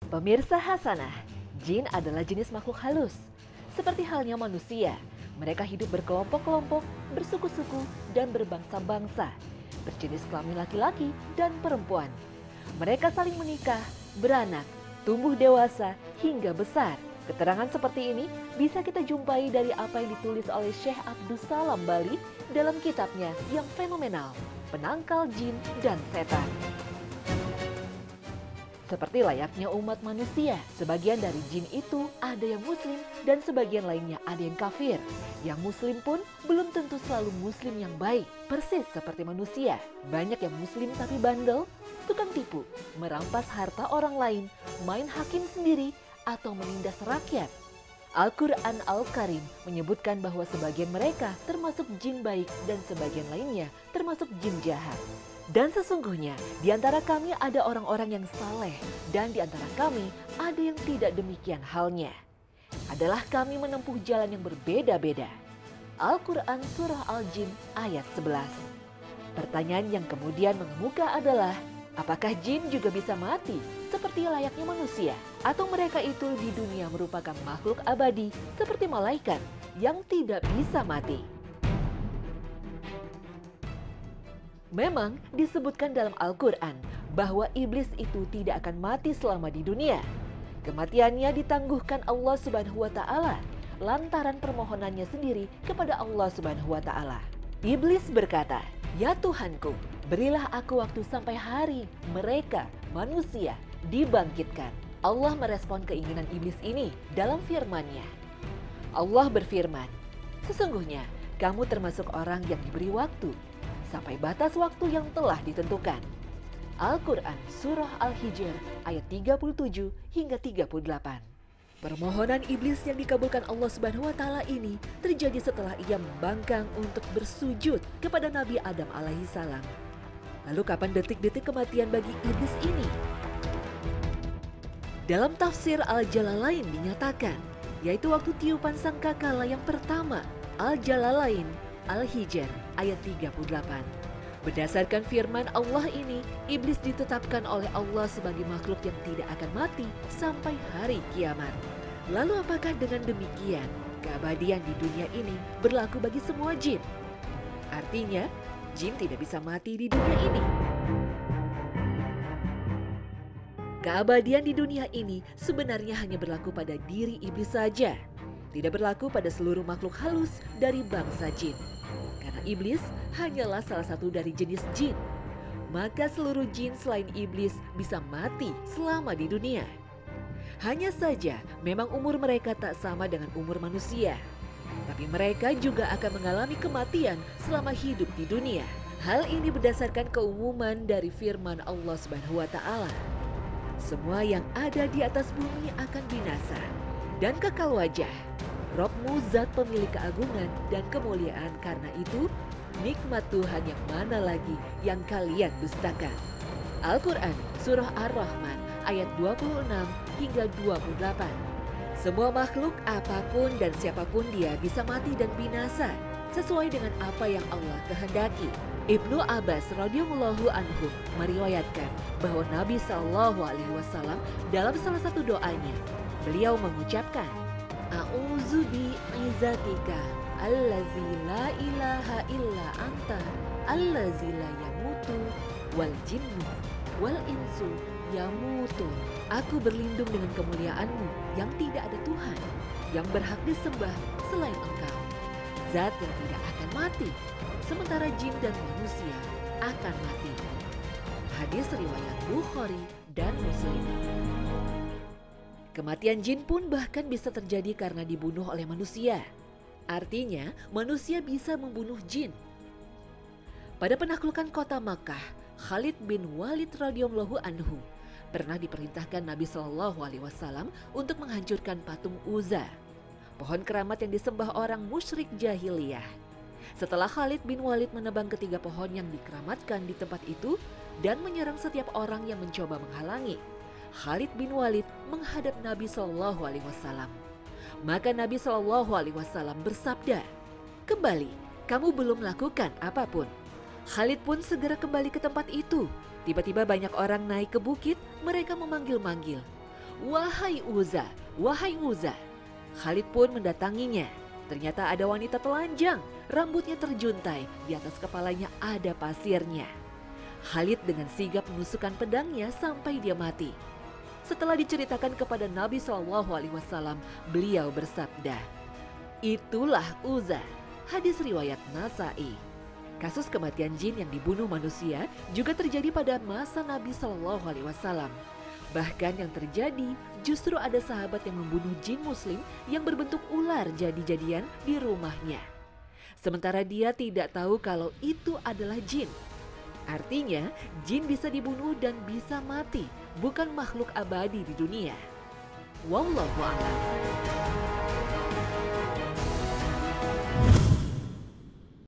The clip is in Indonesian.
Pemirsa Hasanah, jin adalah jenis makhluk halus. Seperti halnya manusia, mereka hidup berkelompok-kelompok, bersuku-suku, dan berbangsa-bangsa, berjenis kelamin laki-laki dan perempuan. Mereka saling menikah, beranak, tumbuh dewasa, hingga besar. Keterangan seperti ini bisa kita jumpai dari apa yang ditulis oleh Syekh Abdus Salam Bali dalam kitabnya yang fenomenal, Penangkal Jin dan Setan. Seperti layaknya umat manusia, sebagian dari jin itu ada yang muslim dan sebagian lainnya ada yang kafir. Yang muslim pun belum tentu selalu muslim yang baik. Persis seperti manusia, banyak yang muslim tapi bandel, tukang tipu, merampas harta orang lain, main hakim sendiri, atau menindas rakyat. Al-Quran Al-Karim menyebutkan bahwa sebagian mereka termasuk jin baik dan sebagian lainnya termasuk jin jahat. Dan sesungguhnya di antara kami ada orang-orang yang saleh dan di antara kami ada yang tidak demikian halnya. Adalah kami menempuh jalan yang berbeda-beda. Al-Quran Surah Al-Jin ayat 11. Pertanyaan yang kemudian mengemuka adalah, apakah jin juga bisa mati seperti layaknya manusia? Atau mereka itu di dunia merupakan makhluk abadi seperti malaikat yang tidak bisa mati? Memang disebutkan dalam Al-Quran bahwa iblis itu tidak akan mati selama di dunia. Kematiannya ditangguhkan Allah Subhanahu wa Ta'ala lantaran permohonannya sendiri kepada Allah Subhanahu wa Ta'ala. Iblis berkata, "Ya Tuhanku, berilah aku waktu sampai hari mereka, manusia, dibangkitkan." Allah merespon keinginan iblis ini dalam firman-Nya. Allah berfirman, "Sesungguhnya kamu termasuk orang yang diberi waktu sampai batas waktu yang telah ditentukan." Al-Quran Surah Al-Hijr ayat 37 hingga 38. Permohonan iblis yang dikabulkan Allah Subhanahu wa Ta'ala ini terjadi setelah ia membangkang untuk bersujud kepada Nabi Adam alaihissalam. Lalu kapan detik-detik kematian bagi iblis ini? Dalam tafsir Al-Jalalain dinyatakan, yaitu waktu tiupan sangkakala yang pertama. Al-Jalalain Al-Hijr ayat 38. Berdasarkan firman Allah ini, iblis ditetapkan oleh Allah sebagai makhluk yang tidak akan mati sampai hari kiamat. Lalu apakah dengan demikian keabadian di dunia ini berlaku bagi semua jin? Artinya, jin tidak bisa mati di dunia ini. Keabadian di dunia ini sebenarnya hanya berlaku pada diri iblis saja. Tidak berlaku pada seluruh makhluk halus dari bangsa jin. Karena iblis hanyalah salah satu dari jenis jin. Maka seluruh jin selain iblis bisa mati selama di dunia. Hanya saja memang umur mereka tak sama dengan umur manusia. Tapi mereka juga akan mengalami kematian selama hidup di dunia. Hal ini berdasarkan keumuman dari firman Allah Subhanahu wa Ta'ala. Semua yang ada di atas bumi akan binasa dan kekal wajah. Robmu zat pemilik keagungan dan kemuliaan, karena itu nikmat Tuhan yang mana lagi yang kalian dustakan. Al-Quran Surah Ar-Rahman ayat 26 hingga 28. Semua makhluk apapun dan siapapun dia bisa mati dan binasa sesuai dengan apa yang Allah kehendaki. Ibnu Abbas radhiyallahu anhu meriwayatkan bahwa Nabi Shallallahu alaihi wasallam dalam salah satu doanya, beliau mengucapkan, "A'udzu bi'izzatika allazi la ilaha illa anta allazi la yamutu wal jinnu wal insu yamutu." Aku berlindung dengan kemuliaanmu yang tidak ada Tuhan yang berhak disembah selain Engkau, zat yang tidak akan mati, sementara jin dan manusia akan mati. Hadis riwayat Bukhari dan Muslim. Kematian jin pun bahkan bisa terjadi karena dibunuh oleh manusia. Artinya, manusia bisa membunuh jin. Pada penaklukan kota Makkah, Khalid bin Walid radhiyallahu anhu pernah diperintahkan Nabi Shallallahu alaihi wasallam untuk menghancurkan patung Uzza, pohon keramat yang disembah orang musyrik jahiliyah. Setelah Khalid bin Walid menebang ketiga pohon yang dikeramatkan di tempat itu dan menyerang setiap orang yang mencoba menghalangi, Khalid bin Walid menghadap Nabi Shallallahu alaihi wasallam. Maka Nabi Shallallahu alaihi wasallam bersabda, "Kembali, kamu belum melakukan apapun." Khalid pun segera kembali ke tempat itu. Tiba-tiba banyak orang naik ke bukit, mereka memanggil-manggil, "Wahai Uza, wahai Uza." Khalid pun mendatanginya. Ternyata ada wanita telanjang, rambutnya terjuntai, di atas kepalanya ada pasirnya. Khalid dengan sigap menusukkan pedangnya sampai dia mati. Setelah diceritakan kepada Nabi SAW, beliau bersabda, "Itulah Uza." Hadis riwayat Nasa'i. Kasus kematian jin yang dibunuh manusia juga terjadi pada masa Nabi SAW. Bahkan yang terjadi justru ada sahabat yang membunuh jin muslim yang berbentuk ular jadi-jadian di rumahnya. Sementara dia tidak tahu kalau itu adalah jin. Artinya, jin bisa dibunuh dan bisa mati, bukan makhluk abadi di dunia. Wallahu a'lam.